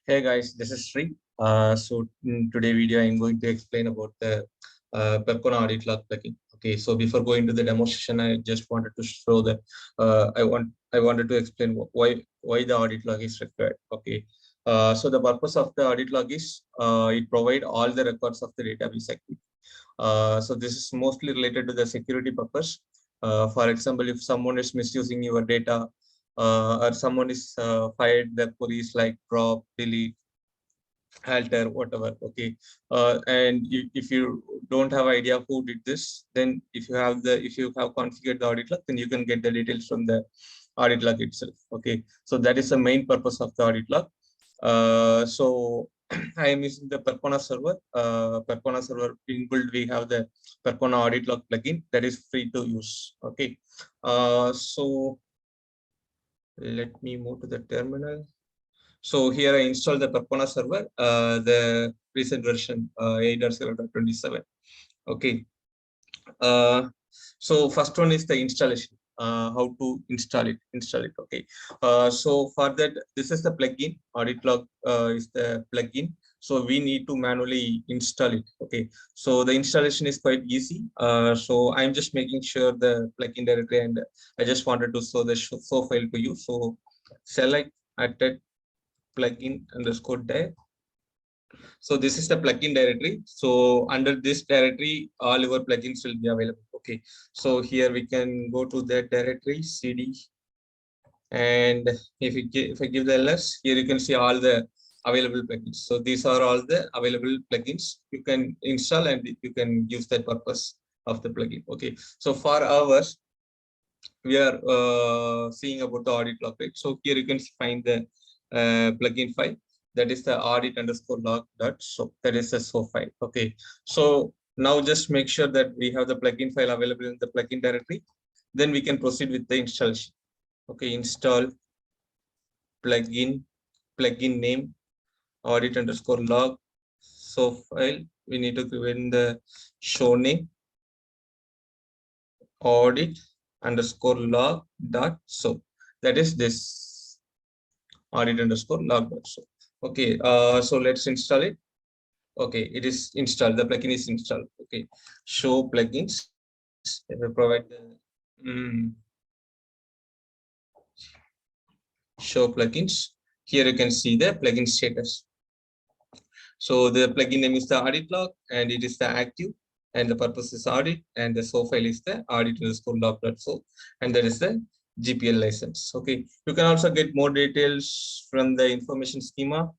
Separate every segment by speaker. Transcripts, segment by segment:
Speaker 1: Hey guys, this is Sri. So in today video, I'm going to explain about the Percona Audit Log plugin. Okay, so before going to the demonstration, I just wanted to show that I wanted to explain why the audit log is required. Okay, so the purpose of the audit log is it provide all the records of the database activity. So this is mostly related to the security purpose. For example, if someone is misusing your data, or someone is fired the police like drop, delete, alter, whatever. Okay, and if you don't have idea who did this, then if you have configured the audit log, then you can get the details from the audit log itself. Okay, so that is the main purpose of the audit log. So I am using the Percona server. Percona server inbuilt, we have the Percona Audit Log plugin that is free to use. Okay, so let me move to the terminal. So here I installed the Percona server, the recent version 8.0.27. Okay. So first one is the installation. How to install it. Okay. So for that, this is the plugin. Audit Log is the plugin. So we need to manually install it. Okay. So the installation is quite easy. So I'm just making sure the plugin directory, and I just wanted to show the show file to you. So select added plugin underscore dir. So this is the plugin directory. So under this directory, all your plugins will be available. Okay. So here we can go to that directory cd, and if I give the ls, here you can see all the available plugins. So these are all the available plugins you can install, and you can use that purpose of the plugin. Okay. So for ours, we are seeing about the audit log, right? So here you can find the plugin file, that is the audit underscore log dot so, that is the so file. Okay, so now just make sure that we have the plugin file available in the plugin directory, then we can proceed with the installation. Okay, install plugin name audit underscore log so file. We need to give in the show name audit underscore log dot so, that is this audit underscore log dot so. Okay, so let's install it. Okay, it is installed. The plugin is installed. Okay, show plugins. If we provide the show plugins, here you can see the plugin status. So the plugin name is the audit log, and it is the active, and the purpose is audit, and the so file is the audit underscore log dot so, and that is the GPL license. Okay, you can also get more details from the information schema.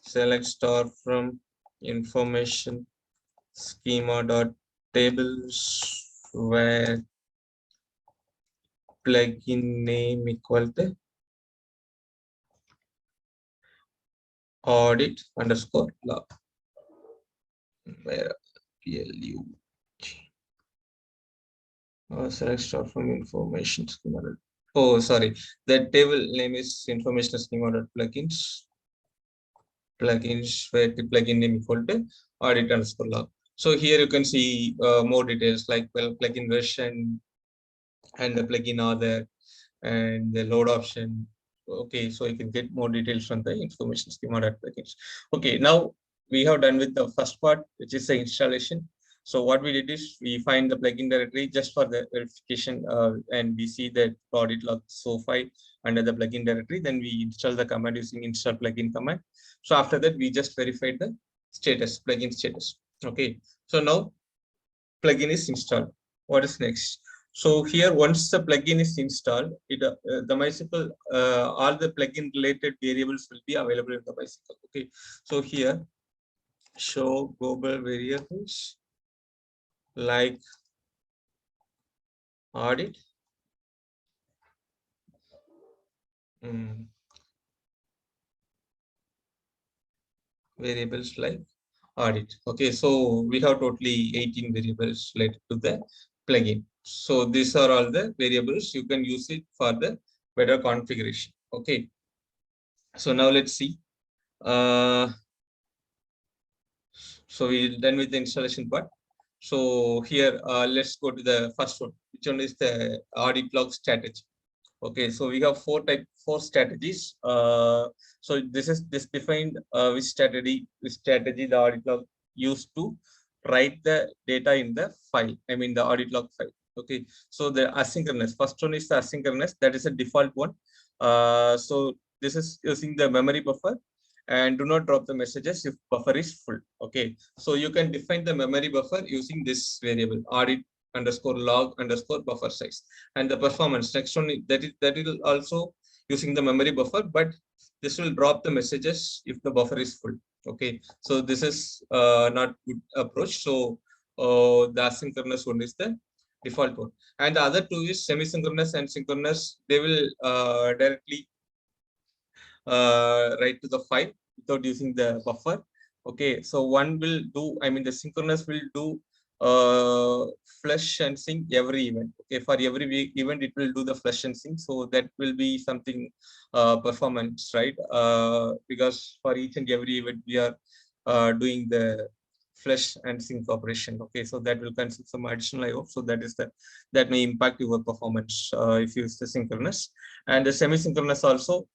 Speaker 1: Select star from information schema dot tables, where plugin name equal to audit underscore log, where PLU select star from information schema. Oh, sorry, that table name is information schema dot plugins where the plugin name equal to audit underscore log. So here you can see more details like, well, plugin version and the plugin author and the load option. Okay, so you can get more details from the information schema plugins. Okay, now we have done with the first part, which is the installation. So what we did is we find the plugin directory just for the verification, and we see that audit log so file under the plugin directory. Then we install the command using install plugin command. So after that, we just verified the status, plugin status. Okay, so now plugin is installed. What is next? So here, once the plugin is installed, the MySQL, all the plugin related variables will be available in the MySQL. Okay, so here show global variables like audit, variables like audit. Okay, so we have totally 18 variables related to the plugin. So these are all the variables. You can use it for the better configuration. Okay, so now let's see. So we're done with the installation part. So here, let's go to the first one, which one is the audit log strategy. Okay, so we have 4 strategies. So this defined which strategy the audit log used to write the data in the file. I mean the audit log file. Okay, so the asynchronous, first one is the asynchronous, that is a default one. So this is using the memory buffer, and do not drop the messages if buffer is full. Okay, so you can define the memory buffer using this variable audit underscore log underscore buffer size. And the performance next one, that is also using the memory buffer, but this will drop the messages if the buffer is full. Okay, so this is not good approach. So the asynchronous one is the default one, and the other two is semi-synchronous and synchronous. They will directly write to the file without using the buffer. Okay, so one will do, I mean the synchronous will do flush and sync every event. Okay, for every event it will do the flush and sync, so that will be something performance, right? Because for each and every event we are doing the flush and sync operation. Okay, so that will consume some additional IO, so that may impact your performance if you use the synchronous. And the semi-synchronous also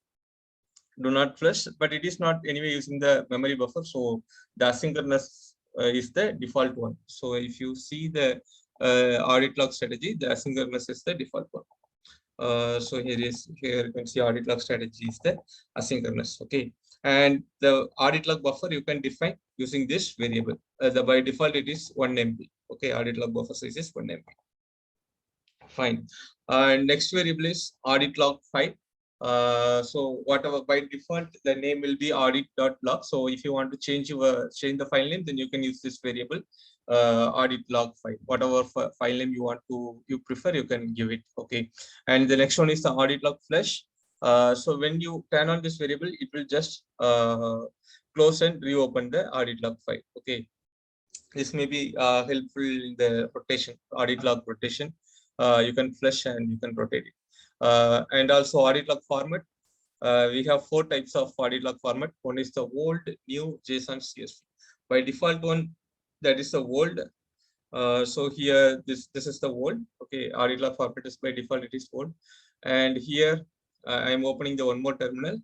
Speaker 1: do not flush, but it is not anyway using the memory buffer, so the asynchronous is the default one. So if you see the audit log strategy, the asynchronous is the default one. So here you can see audit log strategy is the asynchronous. Okay, and the audit log buffer you can define using this variable. By default it is 1 MB. Okay, audit log buffer size is 1 MB. Fine. Next variable is audit log file. So whatever, by default the name will be audit.log. So if you want to change the file name, then you can use this variable audit log file. Whatever file name you prefer, you can give it. Okay, and the next one is the audit log flush. So when you turn on this variable, it will just close and reopen the audit log file. Okay, this may be helpful in the rotation, audit log rotation. You can flush and you can rotate it. And also audit log format. We have 4 types of audit log format. One is the old, new, JSON, CSV. By default one, that is the old. So here this is the old. Okay, audit log format is by default it is old. And here I am opening the one more terminal.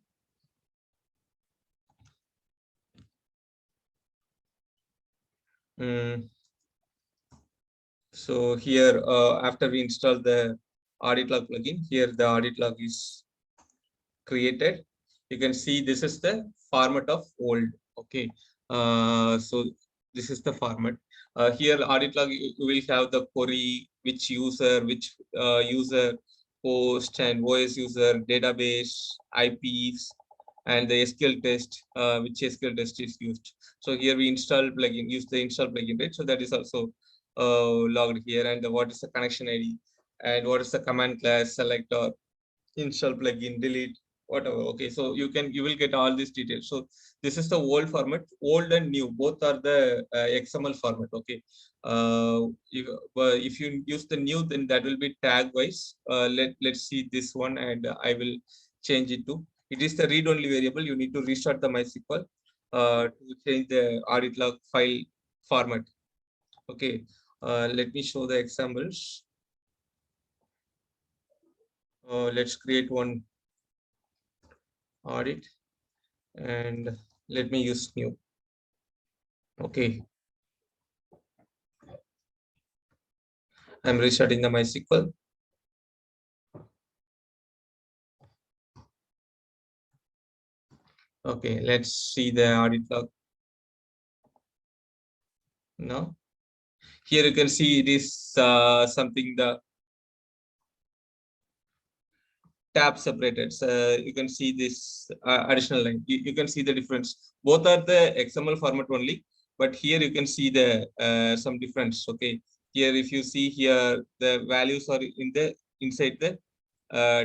Speaker 1: So here after we install the audit log plugin, here the audit log is created. You can see this is the format of old. Okay, so this is the format. Here audit log, you will have the query, which user host and OS user, database, IPs, and the SQL test, which SQL test is used. So here we install plugin, use the install plugin, right? So that is also logged here. And what is the connection ID, and what is the command class, select or install plugin, delete, whatever. Okay, so you will get all these details. So this is the old format. Old and new both are the XML format. Okay, if you use the new, then that will be tag wise. Let's see this one, and I will change it to, it is the read only variable. You need to restart the MySQL to change the audit log file format. Okay, let me show the examples. Let's create one audit, and let me use new. Okay, I'm restarting the MySQL. Okay, let's see the audit log now. Here you can see it is something the tab separated. So you can see this additional line. You can see the difference. Both are the XML format only, but here you can see the some difference. Okay, here if you see here, the values are inside the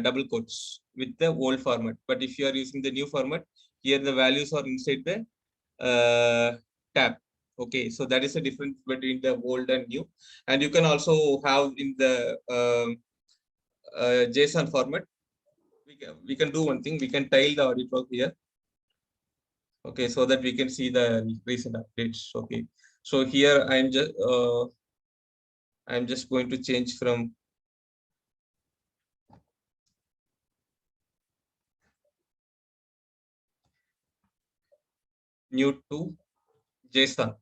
Speaker 1: double quotes with the old format. But if you are using the new format, here the values are inside the tab. Okay, so that is the difference between the old and new. And you can also have in the JSON format. We can do one thing. We can tile the audit log here. Okay, so that we can see the recent updates. Okay, so here I'm just going to change from new to JSON.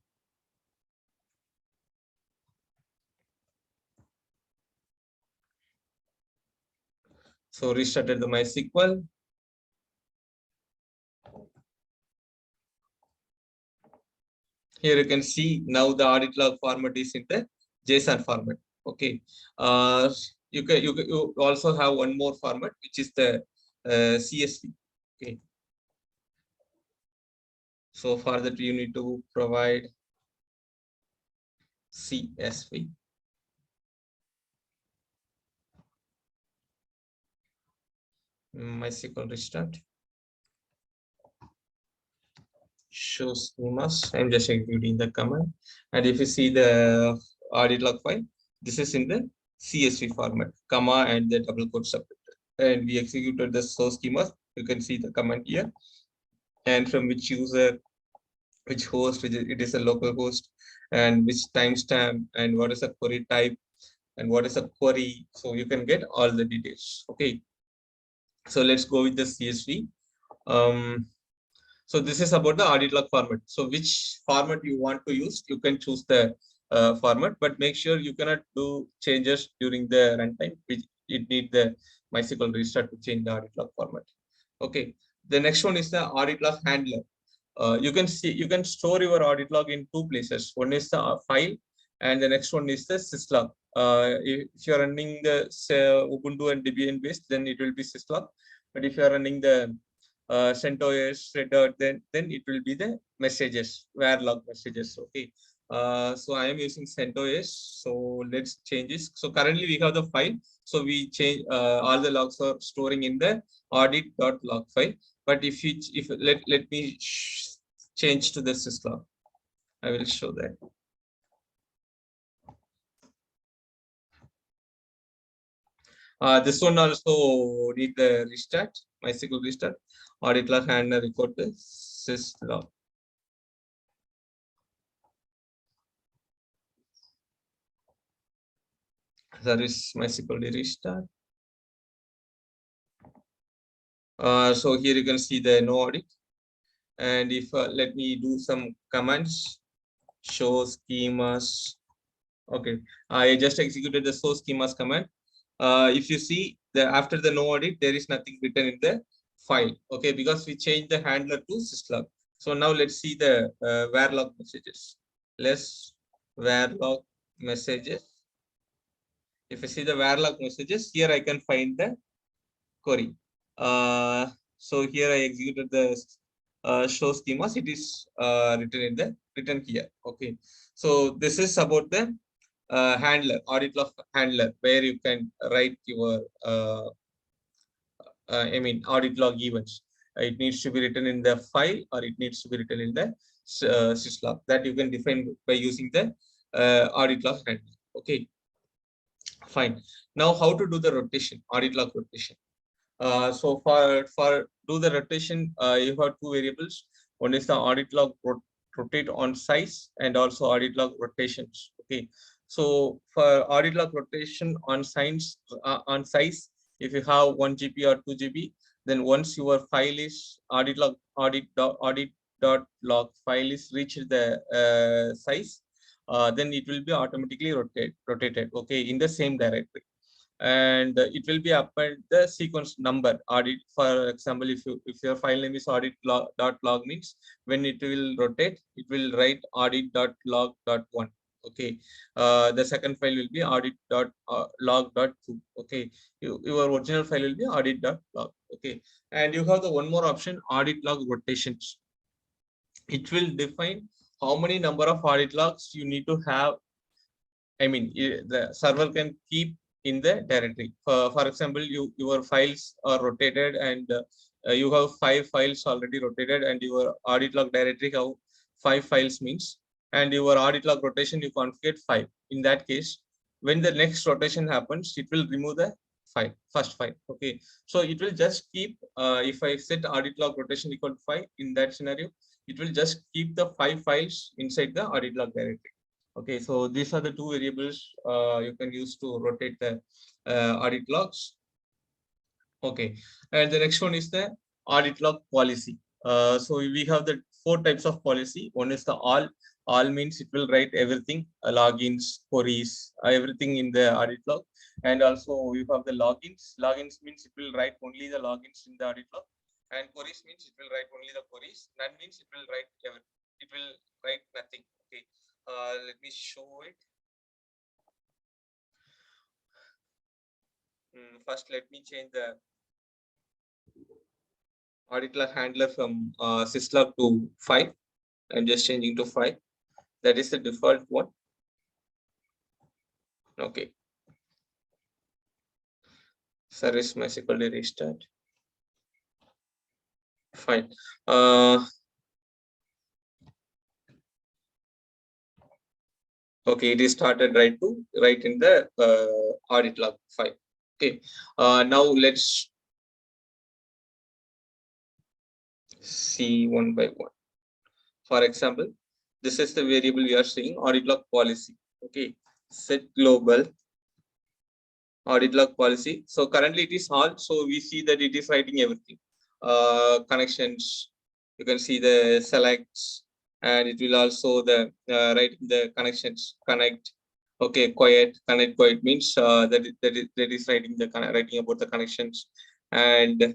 Speaker 1: So restarted the MySQL. Here you can see now the audit log format is in the JSON format. Okay. You also have one more format, which is the CSV. Okay. So for that you need to provide CSV. MySQL restart. Show schemas. I'm just executing the command. And if you see the audit log file, this is in the CSV format, comma and the double quote separator. And we executed the source schemas. You can see the command here. And from which user, which host, which it is a local host, and which timestamp, and what is the query type, and what is a query. So you can get all the details. Okay. So let's go with the CSV. So this is about the audit log format. So which format you want to use, you can choose the format, but make sure you cannot do changes during the runtime, which it need the MySQL restart to change the audit log format. Okay. The next one is the audit log handler. You can store your audit log in two places. One is the file, and the next one is the syslog. If you're running the Ubuntu and Debian based, then it will be syslog. But if you're running the CentOS, Red Hat, then it will be the messages, var log messages. Okay. So I am using CentOS. So let's change this. So currently we have the file. So we change all the logs are storing in the audit.log file. But if let me change to the syslog, I will show that. This one also need the restart, MySQL restart. Audit log handler record the syslog. There is MySQL restart. So here you can see the no audit. And if let me do some commands, show schemas. Okay, I just executed the show schemas command. If you see the after the no audit, there is nothing written in the file. Okay, because we changed the handler to syslog. So now let's see the var log messages. Let's var log messages. If you see the var log messages, here I can find the query. So here I executed the show schemas. It is written here. Okay, so this is about the handler, audit log handler, where you can write your audit log events. It needs to be written in the file, or it needs to be written in the syslog. That you can define by using the audit log handler. Okay, fine. Now how to do the rotation, audit log rotation. So for do the rotation, you have two variables. One is the audit log rotate on size, and also audit log rotations. Okay. So for audit log rotation on size, if you have 1 GB or 2 GB, then once your file is audit dot log file is reached the size, then it will be automatically rotated. Okay, in the same directory. And it will be append the sequence number audit. For example, if your file name is audit.log means when it will rotate, it will write audit.log.1. Okay, the second file will be audit.log.2. Okay, your original file will be audit.log. Okay, and you have the one more option, audit log rotations. It will define how many number of audit logs you need to have. The server can keep in the directory. For example, your files are rotated, and you have 5 files already rotated, and your audit log directory have 5 files means, and your audit log rotation you configure 5. In that case, when the next rotation happens, it will remove the first file. Okay, so it will just keep, if I set audit log rotation equal to 5, in that scenario, it will just keep the 5 files inside the audit log directory. Okay, so these are the two variables you can use to rotate the audit logs. Okay, and the next one is the audit log policy. So we have the four types of policy. One is the all. All means it will write everything, logins, queries, everything in the audit log. And also you have the logins. Logins means it will write only the logins in the audit log. And queries means it will write only the queries. None means it will write everything. It will write nothing. Okay. Let me show it. First, let me change the audit log handler from syslog to 5. I'm just changing to 5. That is the default one. Okay. Service MySQL restart. Fine. Okay, it is started right in the audit log 5. Okay. Now let's see one by one. For example, this is the variable we are seeing, audit log policy. Okay. Set global audit log policy. So currently it is all. So we see that it is writing everything. Connections. You can see the selects, and it will also the write the connections. Connect. Okay, quiet. Connect quiet means that is writing about the connections. And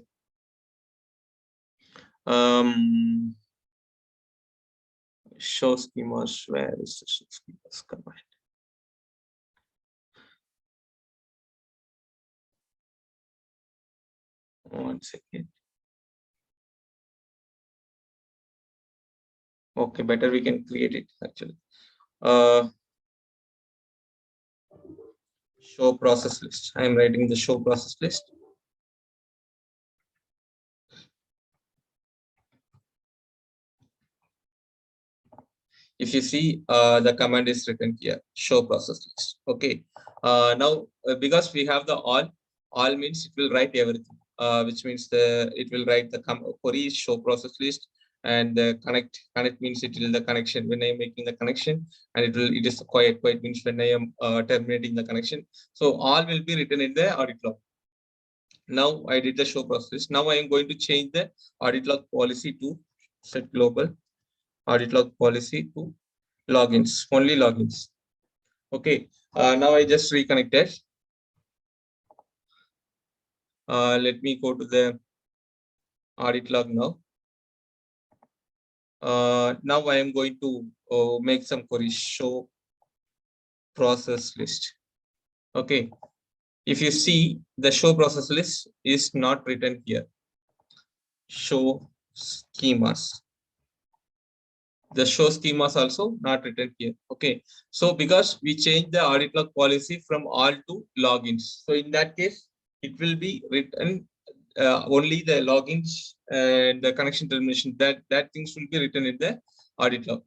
Speaker 1: show schemas. Where is the show schemas command? One second. Okay, better we can create it actually. Show process list. I am writing the show process list. If you see, the command is written here, show process list. Okay. Now, because we have the all means it will write everything, which means it will write the query show process list, and the connect means it will the connection when I am making the connection, and it is quiet means when I am terminating the connection. So all will be written in the audit log. Now I did the show process. Now I am going to change the audit log policy to set global audit log policy to logins, only logins. Okay. Now I just reconnected. Let me go to the audit log now. Now I am going to make some queries. Show process list. Okay. If you see, the show process list is not written here. Show schemas. The show schemas also not written here. Okay. So because we changed the audit log policy from all to logins. So in that case, it will be written only the logins and the connection termination. That things will be written in the audit log.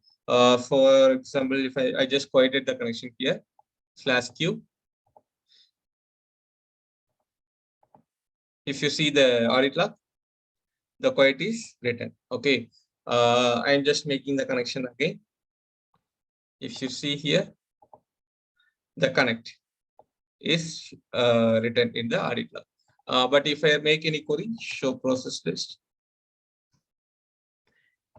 Speaker 1: For example, if I just quieted the connection here, /q. If you see the audit log, the quiet is written. Okay. I'm just making the connection again. If you see here, the connect is written in the audit log. But if I make any query, show process list,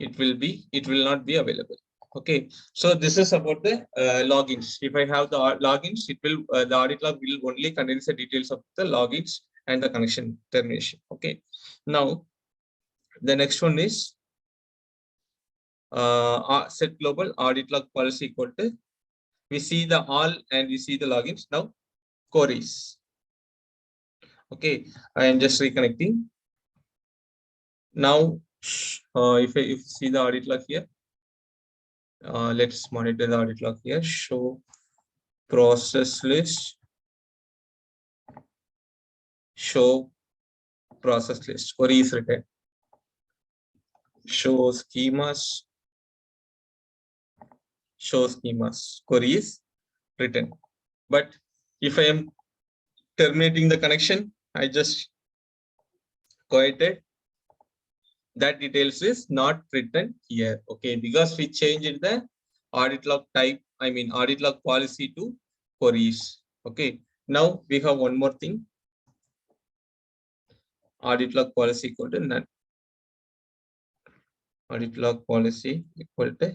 Speaker 1: it will not be available. Okay, so this is about the logins. If I have the logins, it will the audit log will only contains the details of the logins and the connection termination. Okay, now the next one is set global audit log policy equal to, we see the all and we see the logins. Now queries. Okay, I am just reconnecting. Now, if you see the audit log here, let's monitor the audit log here. Show process list. Show process list. Query is written. Show schemas. Show schemas. Query is written. But if I am terminating the connection, I just quieted. That details is not written here. Okay, because we changed the audit log type, I mean audit log policy to queries. Okay, now we have one more thing. Audit log policy equal to none. Audit log policy equal to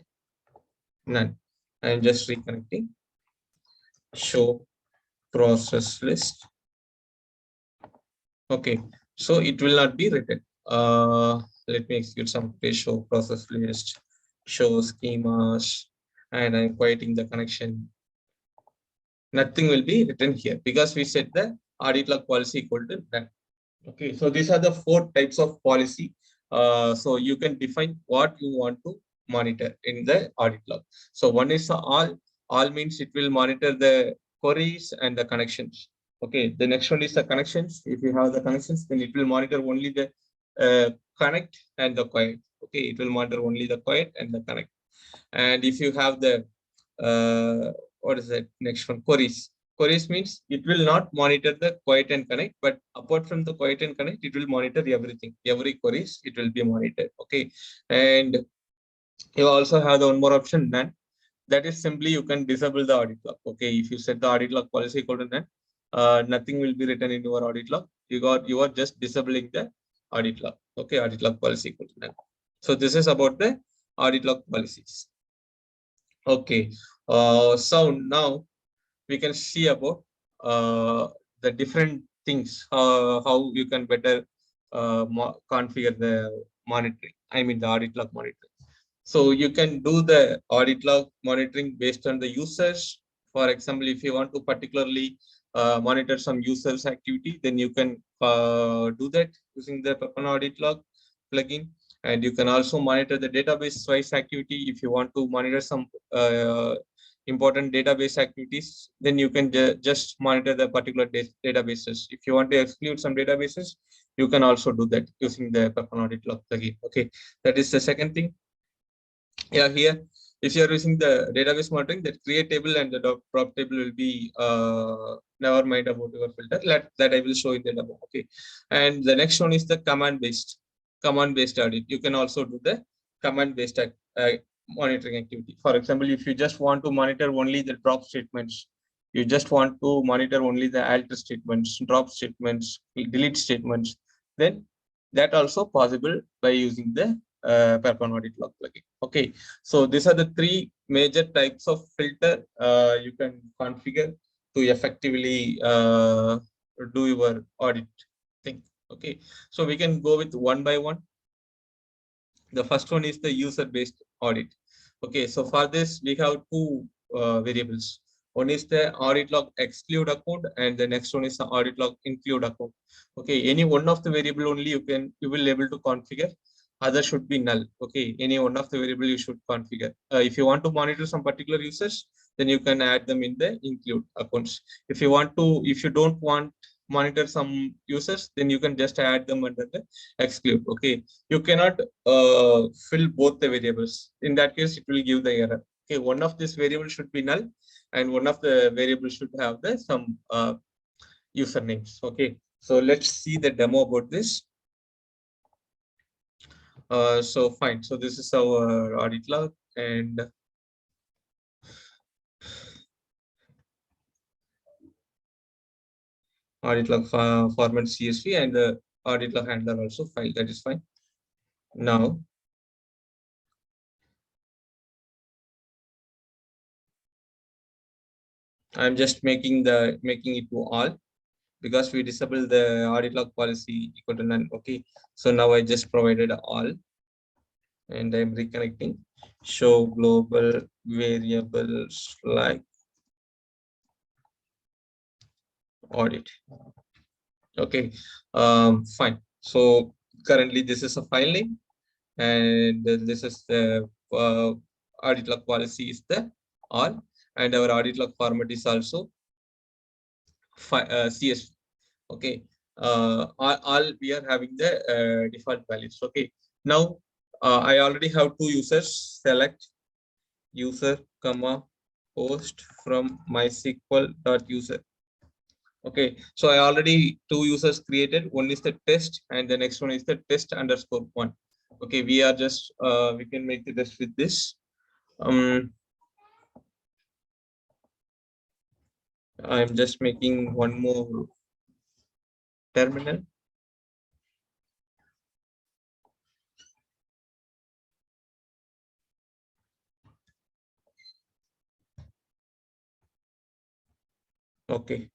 Speaker 1: none. I'm just reconnecting. Show process list. Okay, so it will not be written. Let me execute some show process list, show schemas, and I'm quieting the connection. Nothing will be written here because we set the audit log policy equal to none. Okay, so these are the 4 types of policy. So you can define what you want to monitor in the audit log. So one is the all means it will monitor the queries and the connections. Okay, the next one is the connections. If you have the connections, then it will monitor only the connect and the quiet. Okay, it will monitor only the quiet and the connect. And if you have the what is that next one, queries. Queries means it will not monitor the quiet and connect, but apart from the quiet and connect, it will monitor everything. Every queries it will be monitored. Okay, and you also have the one more option, none. That is simply you can disable the audit log. Okay, if you set the audit log policy equal to none, nothing will be written in your audit log. You are just disabling the audit log. Okay, audit log policy equal to none. So this is about the audit log policies. Okay, so now we can see about the different things, how you can better configure the monitoring. I mean the audit log monitoring. So you can do the audit log monitoring based on the users. For example, if you want to particularly monitor some users activity, then you can do that using the Percona Audit Log plugin. And you can also monitor the database wise activity. If you want to monitor some important database activities, then you can just monitor the particular databases. If you want to exclude some databases, you can also do that using the Percona Audit Log plugin. Okay, that is the second thing. Yeah, here if you are using the database monitoring, that create table and the drop table will be never mind about your filter. That I will show in the demo. Okay, and the next one is the command based audit. You can also do the command based monitoring activity. For example, if you just want to monitor only the drop statements, you just want to monitor only the alter statements, drop statements, delete statements, then that also possible by using the Percona Audit Log plugin. Okay, so these are the 3 major types of filter you can configure to effectively do your audit thing. Okay, so we can go with one by one. The first one is the user-based audit. Okay, so for this we have 2 variables. One is the audit log exclude account, and the next one is the audit log include account. Okay, any one of the variable only you will able to configure. Other should be null. Okay, any one of the variable you should configure. If you want to monitor some particular users, then you can add them in the include accounts. If you don't want monitor some users, then you can just add them under the exclude. Okay, you cannot fill both the variables. In that case, it will give the error. Okay, one of this variable should be null, and one of the variables should have the some usernames. Okay, so let's see the demo about this. So fine. So this is our audit log and audit log format CSV, and the audit log handler also file. That is fine. Now I'm just making it to all, because we disable the audit log policy equal to none. Okay, so now I just provided all, and I'm reconnecting. Show global variables like audit. Okay, fine. So currently this is a file name, and this is the audit log policy is the all, and our audit log format is also CSV. Okay, all we are having the default values. Okay, now I already have 2 users. Select user comma host from MySQL.user. Okay, so I already 2 users created. One is the test, and the next one is the test_1. Okay, we are just we can make the test with this. I'm just making one more terminal. Okay,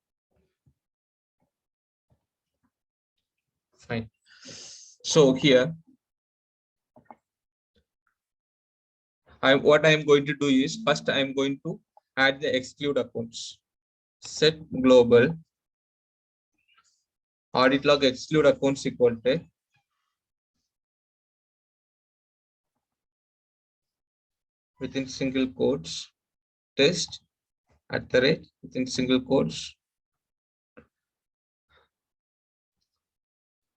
Speaker 1: fine. So here, what I am going to do is first I am going to add the exclude accounts. Set global audit log exclude accounts equal to within single quotes test at the rate within single quotes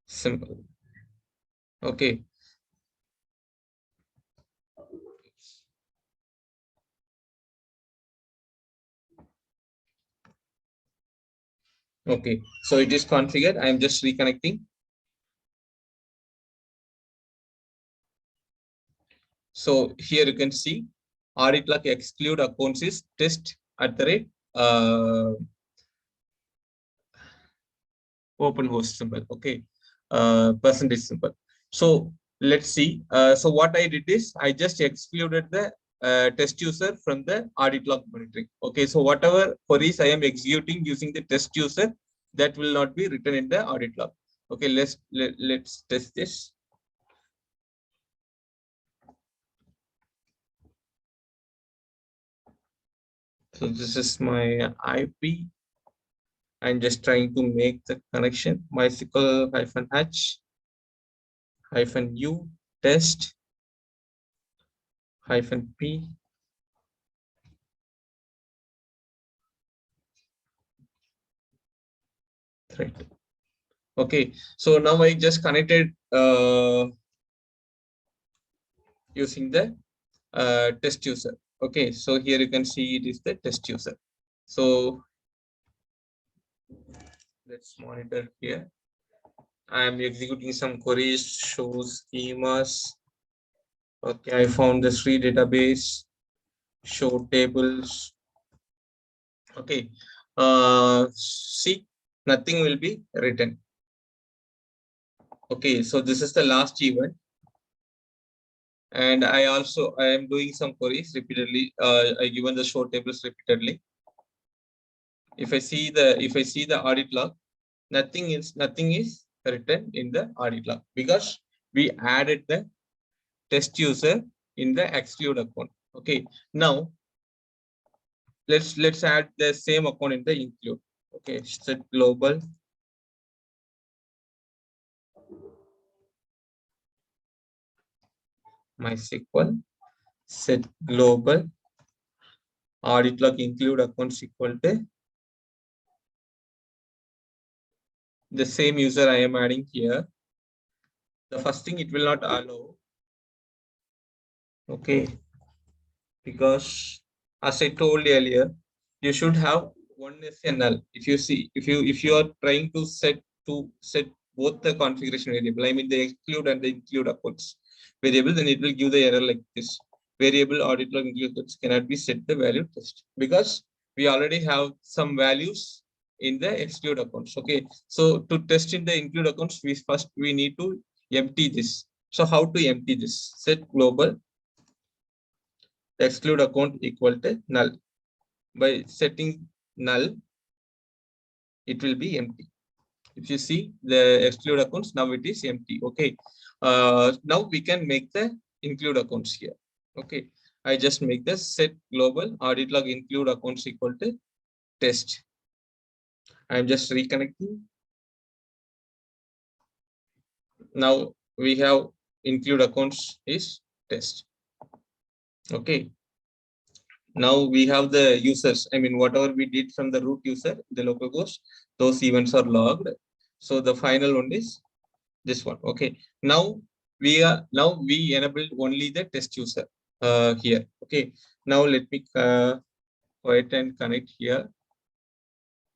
Speaker 1: simple. Okay. Okay, so it is configured. I am just reconnecting. So here you can see audit log exclude accounts is test at the rate open host symbol. Okay, percentage symbol. So let's see. So what I did is I just excluded the test user from the audit log monitoring. Okay, so whatever queries I am executing using the test user, that will not be written in the audit log. Okay, let's test this. So this is my IP. I'm just trying to make the connection. MySQL -h -u test -p. Thread. Okay, so now I just connected using the test user. Okay, so here you can see it is the test user. So let's monitor here. I am executing some queries, show schemas. Okay, I found the three database, show tables. Okay, see, nothing will be written. Okay, so this is the last event. And I am doing some queries repeatedly. I given the show tables repeatedly. If I see the audit log, nothing is written in the audit log because we added the test user in the exclude account. Okay, now let's add the same account in the include. Okay, set global MySQL set global audit log include accounts equal to the same user I am adding here. The first thing, it will not allow. Okay, because as I told earlier, you should have one as a null. If you are trying to set both the configuration variable, I mean the exclude and the include accounts variable, then it will give the error like this. Variable audit log include accounts cannot be set the value test because we already have some values in the exclude accounts. Okay, so to test in the include accounts, we need to empty this. So how to empty this? Set global exclude account equal to null. By setting null, it will be empty. If you see the exclude accounts, now it is empty. Okay. Now we can make the include accounts here. Okay. I just make the set global audit log include accounts equal to test. I'm just reconnecting. Now we have include accounts is test. Okay. Now we have the users. I mean, whatever we did from the root user, the local host, those events are logged. So the final one is this one. Okay, now we enabled only the test user here. Okay, now let me go ahead and connect here.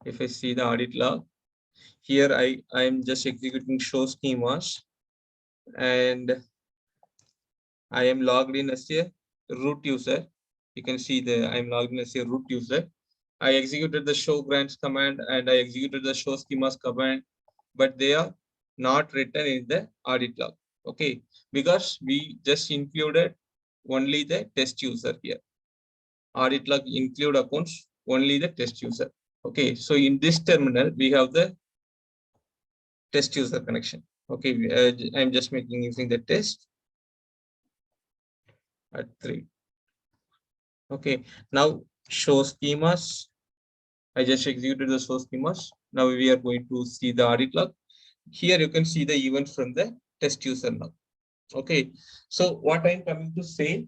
Speaker 1: If I see the audit log here, I am just executing show schemas, and I am logged in as a root user. You can see I'm logged in as a root user. I executed the show grants command and I executed the show schemas command, but they are not written in the audit log. Okay, because we just included only the test user here. Audit log include accounts only the test user. Okay, so in this terminal, we have the test user connection. Okay, I'm just making using the test at 3. Okay, now show schemas. I just executed the show schemas. Now we are going to see the audit log. Here you can see the events from the test user now. Okay, so what I'm coming to say,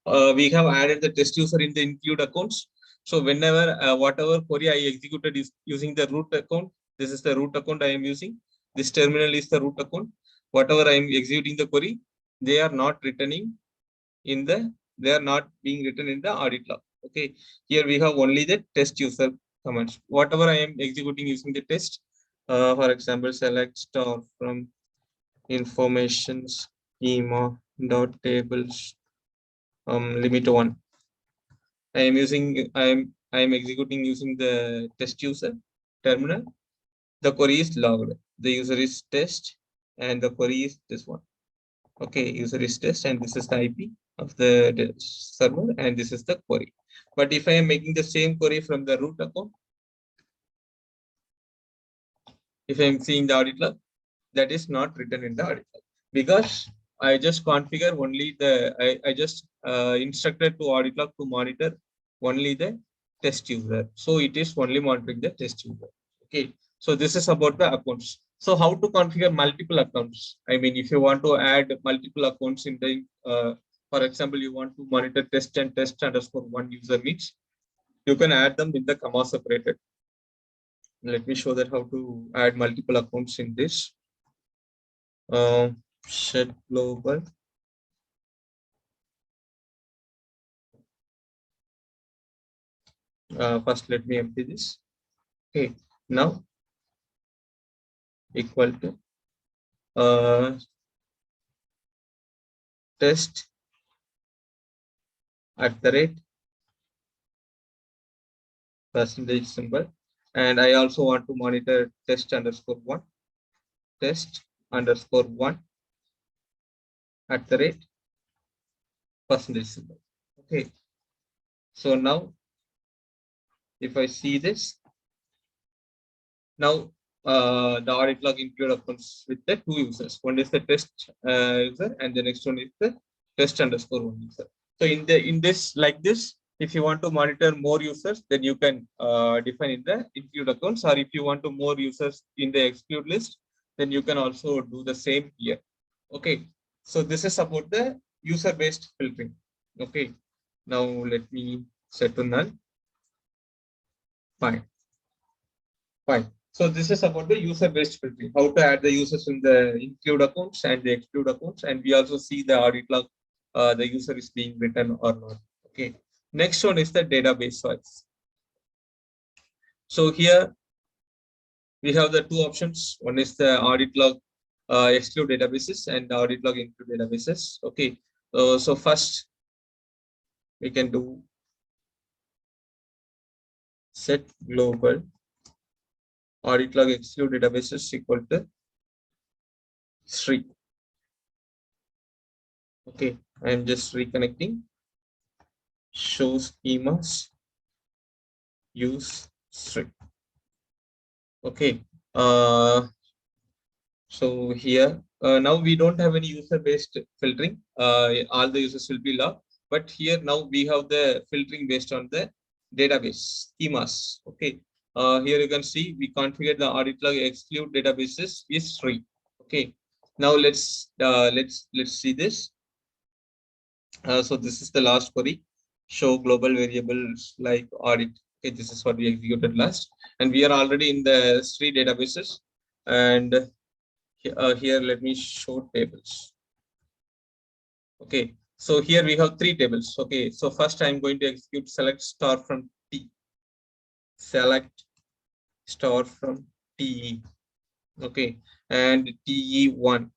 Speaker 1: we have added the test user in the include accounts. So whenever whatever query I executed is using the root account, this is the root account I am using. This terminal is the root account. Whatever I am executing the query, they are not returning in the, they are not being written in the audit log. Okay, here we have only the test user commands. Whatever I am executing using the test, for example, select star from information schema dot tables limit 1. I am executing using the test user terminal. The query is logged. The user is test and the query is this one. Okay, user is test and this is the IP of the server and this is the query. But if I am making the same query from the root account, if I am seeing the audit log, that is not written in the audit log because I just configure only the, I just instructed to audit log to monitor only the test user. So it is only monitoring the test user. Okay. So this is about the accounts. So how to configure multiple accounts? I mean, if you want to add multiple accounts in the, for example, you want to monitor test and test underscore one user means you can add them in the comma separated. Let me show that how to add multiple accounts in this. Set global. First, let me empty this. Okay, now equal to test at the rate percentage symbol, and I also want to monitor test underscore one at the rate percentage symbol. Okay, so now if I see this, now the audit log include accounts with the two users. One is the test user, and the next one is the test underscore one user. So in this like this, if you want to monitor more users, then you can define in the include accounts, or if you want to more users in the exclude list, then you can also do the same here. Okay, so this is about the user-based filtering. Okay, now let me set to null. Fine. So this is about the user-based filtering, how to add the users in the include accounts and the exclude accounts, and we also see the audit log, the user is being written or not. Okay. Next one is the database files. So here we have the two options. One is the audit log exclude databases and the audit log include databases. Okay. So first we can do set global audit log exclude databases equal to 3. Okay, I am just reconnecting. Show schemas use string. Okay, so here now we don't have any user-based filtering. All the users will be logged, but here now we have the filtering based on the database schemas. Okay, here you can see we configured the audit log exclude databases is 3. Okay, now let's see this. So this is the last query. Show global variables like audit. Okay, this is what we executed last, and we are already in the three databases. And here, let me show tables. Okay, so here we have 3 tables. Okay, so first I'm going to execute select star from T. Select star from TE. Okay, and TE1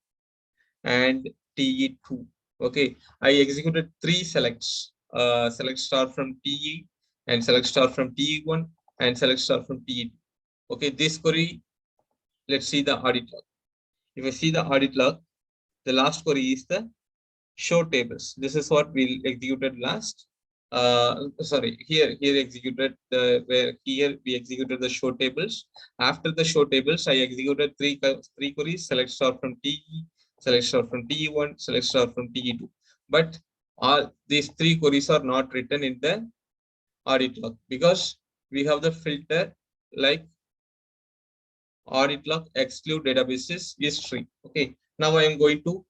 Speaker 1: and TE2. Okay, I executed 3 selects. Select star from TE and select star from TE1 and select star from TE2. Okay, this query, let's see the audit log. If I see the audit log, the last query is the show tables. This is what we executed last. Sorry, here executed the where here we executed the show tables. After the show tables, I executed three queries: select star from TE, select star from TE1, select star from TE2. But all these three queries are not written in the audit log because we have the filter like audit log exclude databases history. Okay, now I am going to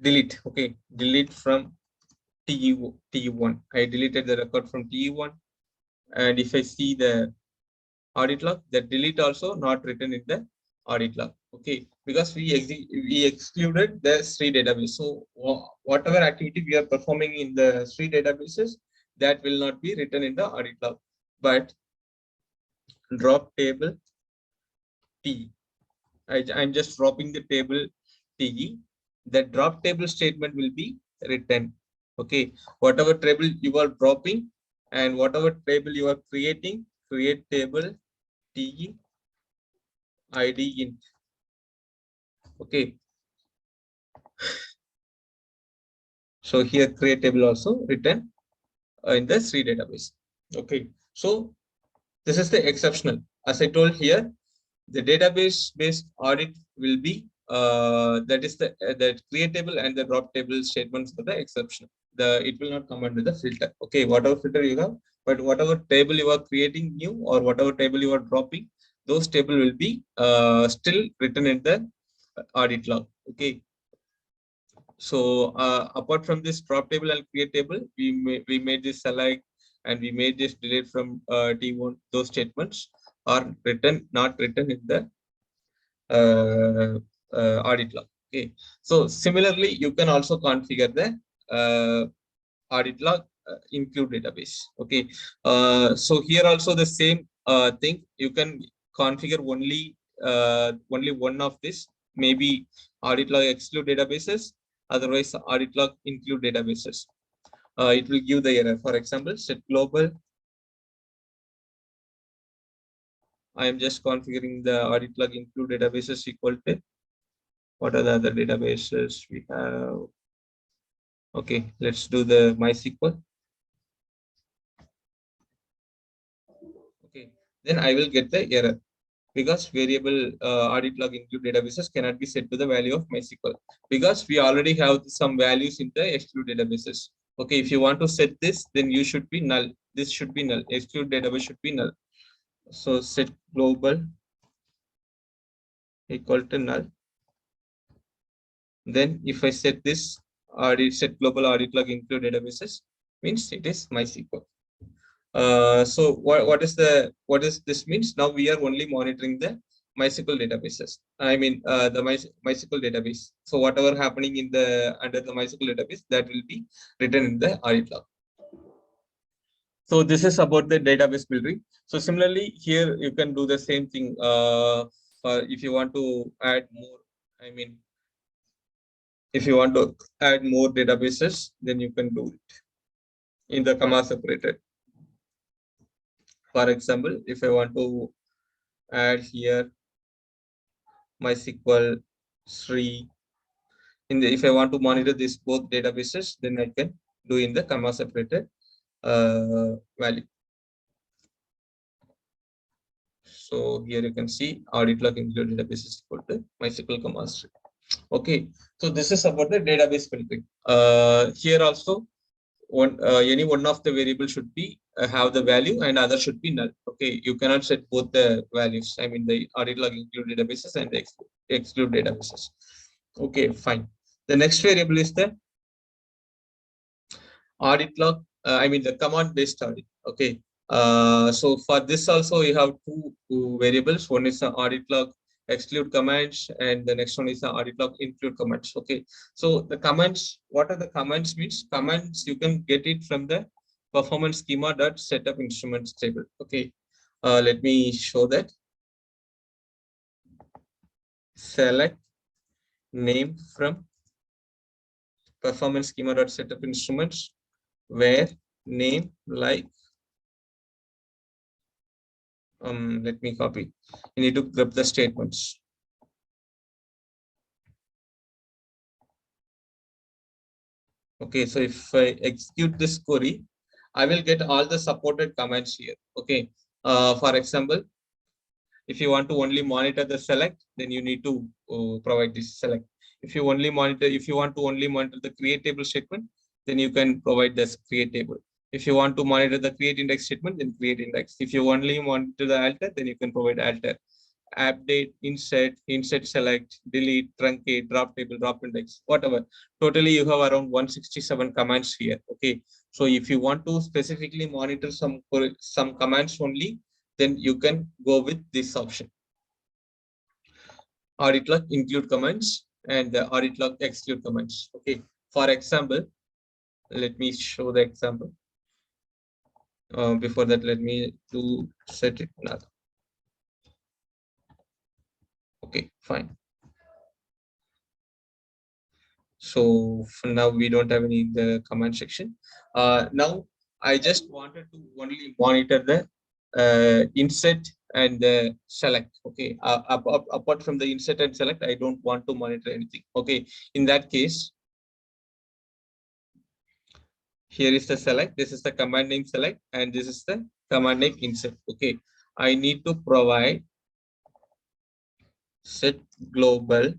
Speaker 1: delete. Okay, delete from TE1. I deleted the record from TE1, and if I see the audit log, the delete also not written in the audit log. Okay, because we excluded the three database. So whatever activity we are performing in the three databases, that will not be written in the audit log. But drop table T. I'm just dropping the table TE. The drop table statement will be written. Okay, whatever table you are dropping and whatever table you are creating, create table TE ID int. Okay, so here create table also written in the three database. Okay, so this is the exceptional. As I told here, the database based audit will be that is the create table and the drop table statements for the exception. It will not come under the filter. Okay, whatever filter you have, but whatever table you are creating new or whatever table you are dropping, those table will be still written in the audit log. Okay, so apart from this drop table and create table, we made this select and we made this delete from T1. Those statements are not written in the audit log. Okay. So similarly, you can also configure the audit log include database. Okay. So here also the same thing. You can configure only one of this. Maybe audit log exclude databases. Otherwise, audit log include databases. It will give the error. For example, set global. I am just configuring the audit log include databases equal to what are the other databases we have. Okay, let's do the MySQL. Okay, then I will get the error because variable audit log include databases cannot be set to the value of MySQL because we already have some values in the exclude databases. Okay, if you want to set this, then you should be null. This should be null. Exclude database should be null. So set global equal to null. Then if I set this audit set global audit log include databases means it is MySQL. So what is this means? Now we are only monitoring the MySQL databases. I mean the MySQL database. So whatever happening in the under the MySQL database that will be written in the audit log. So this is about the database building. So similarly here you can do the same thing. If you want to add more, I mean if you want to add more databases, then you can do it in the comma separated. For example, if I want to add here MySQL, Sri, if I want to monitor these both databases, then I can do in the comma separated value. So here you can see audit log include databases equal to MySQL comma Sri. Okay, so this is about the database filtering. Here also any one of the variables should be have the value and other should be null. Okay, you cannot set both the values. I mean the audit log include databases and the exclude databases. Okay, fine. The next variable is the audit log. I mean the command based audit. Okay. So for this also you have two variables. One is the audit log exclude commands and the next one is the audit log include commands. Okay, so the commands, what are the commands means? Commands you can get it from the performance schema dot setup instruments table. Okay, let me show that. Select name from performance schema dot setup instruments where name like let me copy. You need to grab the statements. Okay, so if I execute this query, I will get all the supported commands here. Okay, for example, if you want to only monitor the select, then you need to provide this select. If you want to only monitor the create table statement, then you can provide this create table. If you want to monitor the create index statement, then create index. If you only monitor the alter, then you can provide alter. Update, insert select, delete, truncate, drop table, drop index, whatever. Totally, you have around 167 commands here. Okay, so if you want to specifically monitor some commands only, then you can go with this option. Audit log include commands and the audit log exclude commands. Okay, for example, let me show the example. Before that, let me do set it now. Okay, fine. So for now, we don't have any in the command section. Now, I just wanted to only monitor the insert and the select. Okay, apart from the insert and select, I don't want to monitor anything. Okay, in that case, here is the select. This is the command name select, and this is the command name insert. Okay, I need to provide set global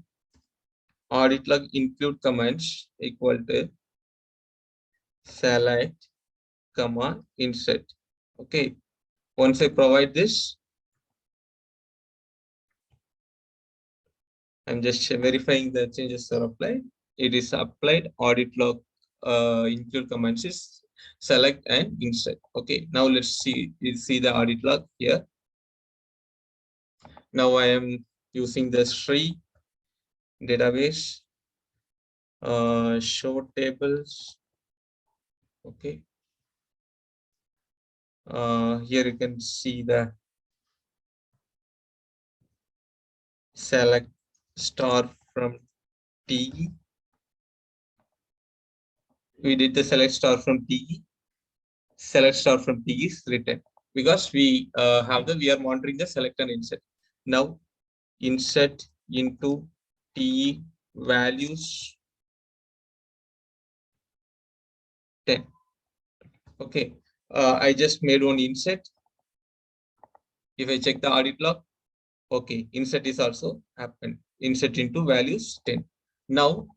Speaker 1: audit log include commands equal to select comma insert. Okay, once I provide this, I'm just verifying the changes are applied. It is applied. Audit log include commands is select and insert. Okay, now let's see the audit log here. Now I am using the Sri database, show tables. Okay, here you can see the select star from T. We did the select star from T. Select star from T is written because we we are monitoring the select and insert. Now insert into T values 10. Okay, I just made one insert. If I check the audit log, okay, insert is also happened. Insert into values 10. Now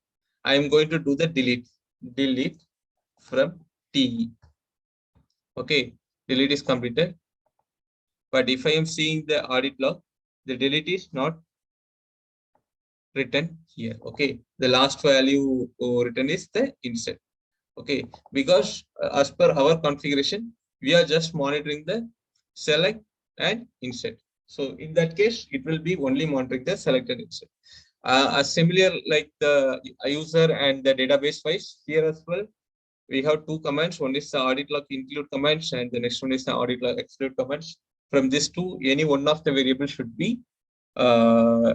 Speaker 1: I am going to do the delete. Delete from T. Okay, delete is completed. But if I am seeing the audit log, the delete is not written here. Okay, the last value written is the insert. Okay, because as per our configuration, we are just monitoring the select and insert. So in that case, it will be only monitoring the select and insert. A similar like the user and the database wise here as well, we have two commands. One is the audit log include commands, and the next one is the audit log exclude commands. From these two, any one of the variables should be uh,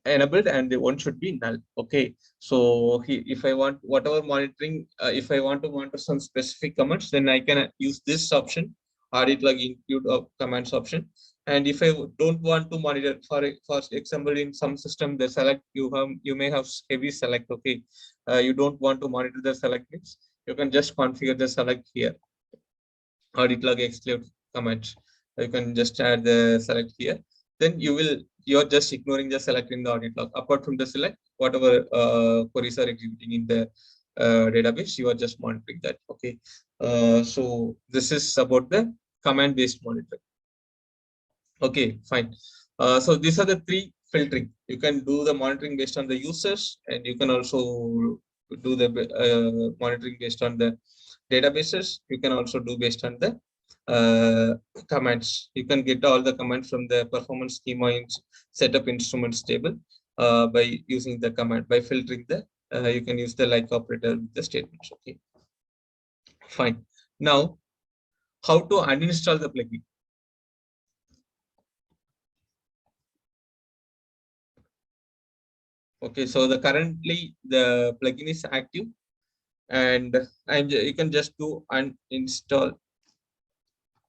Speaker 1: enabled and the one should be null. Okay, so if I want whatever monitoring, if I want to monitor some specific commands, then I can use this option, audit log include commands option. And if I don't want to monitor, for example, in some system the select, you may have heavy select. Okay, you don't want to monitor the select mix, you can just configure the select here, audit log exclude comment. You can just add the select here. Then you're just ignoring the select in the audit log. Apart from the select, whatever queries are executing in the database, you are just monitoring that. Okay. So this is about the command based monitoring. Okay, fine. So these are the three filtering. You can do the monitoring based on the users, and you can also do the monitoring based on the databases. You can also do based on the commands. You can get all the commands from the performance schema in setup instruments table by using the command, by filtering the, you can use the like operator with the statements. Okay, fine. Now, how to uninstall the plugin? Okay, so currently the plugin is active, and you can just do uninstall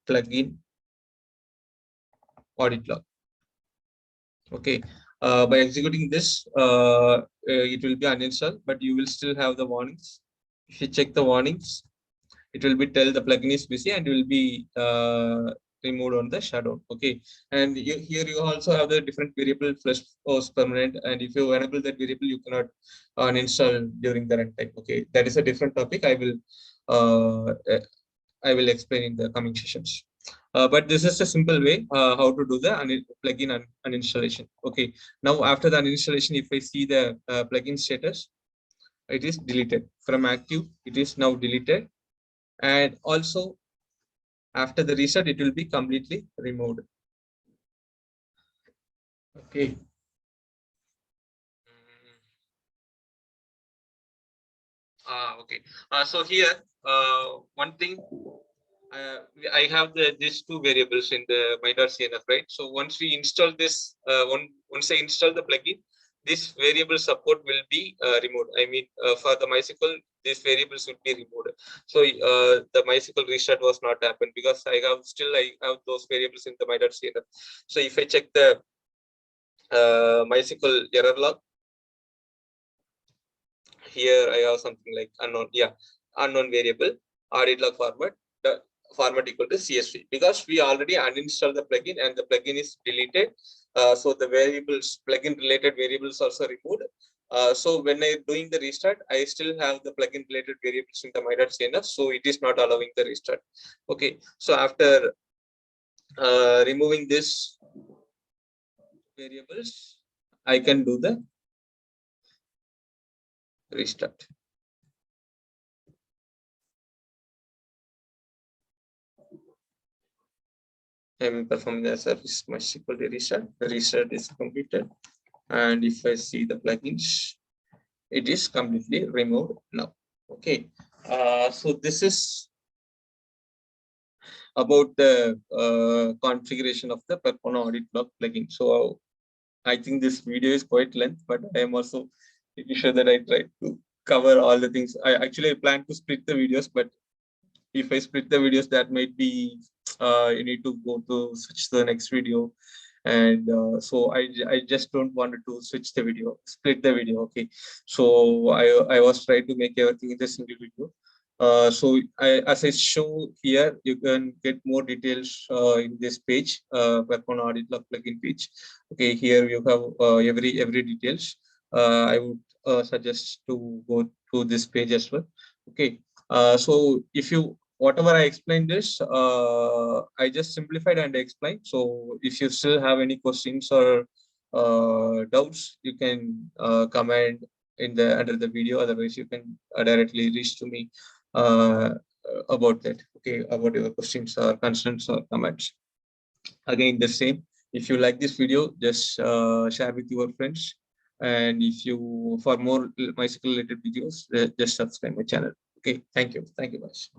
Speaker 1: plugin audit log. Okay, by executing this, it will be uninstalled, but you will still have the warnings. If you check the warnings, it will be tell the plugin is busy and will be removed on the shutdown. Okay, and here you also have the different variable flush post permanent, and if you enable that variable, you cannot uninstall during the runtime. Okay, that is a different topic. Uh, explain in the coming sessions. But this is a simple way how to do the plugin uninstallation. Okay, now after the uninstallation, if I see the plugin status, it is deleted from active. It is now deleted, and also after the reset, it will be completely removed. Okay. Okay. So here, one thing, I have these two variables in the my.cnf, right? So once we install this, once I install the plugin, this variable support will be removed. I mean, for the MySQL, these variables will be removed. So the MySQL restart was not happened because I have those variables in the my.cnf. So if I check the MySQL error log, here I have something like unknown, unknown variable, audit log format, the format equal to CSV, because we already uninstalled the plugin and the plugin is deleted. So the variables, plugin related variables also removed. So when I doing the restart, I still have the plugin related variables in the my.cnf, so it is not allowing the restart. Okay, so after removing this variables, I can do the restart. I'm performing the service MySQL restart. The restart is completed, and if I see the plugins, it is completely removed now. Okay, so this is about the configuration of the Percona Audit Log plugin. So I think this video is quite length, but I am also making sure that I try to cover all the things. I actually plan to split the videos, but if I split the videos, that might be you need to go to switch to the next video, and so I just don't want to switch the video, split the video. Okay, so I was trying to make everything in a single video. So as I show here, you can get more details in this page, Percona Audit Log plugin page. Okay, here you have every details. I would suggest to go to this page as well. Okay, so if you whatever I explained this, I just simplified and explained. So if you still have any questions or doubts, you can comment in the under the video. Otherwise, you can directly reach to me about that. Okay, about your questions or concerns or comments. Again, the same. If you like this video, just share with your friends. And if you for more MySQL related videos, just subscribe my channel. Okay, thank you. Thank you, guys.